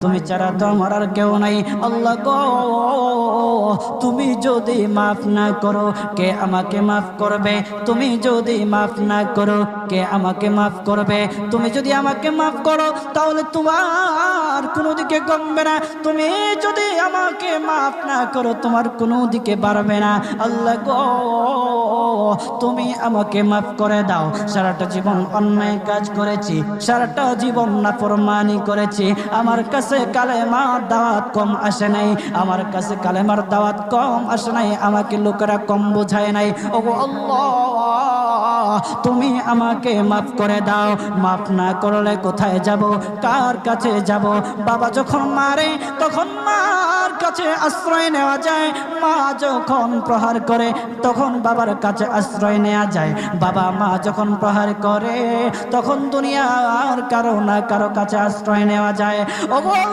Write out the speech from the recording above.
তুমি ছাড়া তো আমার আর কেউ নাই। আল্লাহ গো, তুমি যদি মাফ না করো কে আমাকে মাফ করবে? তুমি যদি মাফ না করো কে আমাকে মাফ করবে? তুমি যদি আমাকে মাফ করো তাহলে তোমার কোনো দিকে কমবে না, তুমি যদি আমাকে মাফ না করো তোমার কোনো দিকে বাড়বে না। আল্লাহ গো, তুমি আমাকে মাফ করে দাও। সারাটা জীবন অন্যায় কাজ করেছি, সারাটা জীবন নাফরমানি করেছি, আমার কাছে কালেমার দাওয়াত কম আসে নাই, আমার কাছে কালেমার দাওয়াত কম আসে নাই, আমাকে লোকেরা কম বোঝায় নাই। ওগো আল্লাহ, তুমি আমাকে মাফ করে দাও। মাফ না করলে কোথায় যাব, কার কাছে যাব? বাবা যখন মারে তখন মার কাছে আশ্রয় নেওয়া যায়, মা যখন প্রহার করে তখন বাবার কাছে আশ্রয় নেওয়া যায়, বাবা মা যখন প্রহার করে তখন দুনিয়ার কারো না কারো কাছে আশ্রয় নেওয়া যায়। ওগো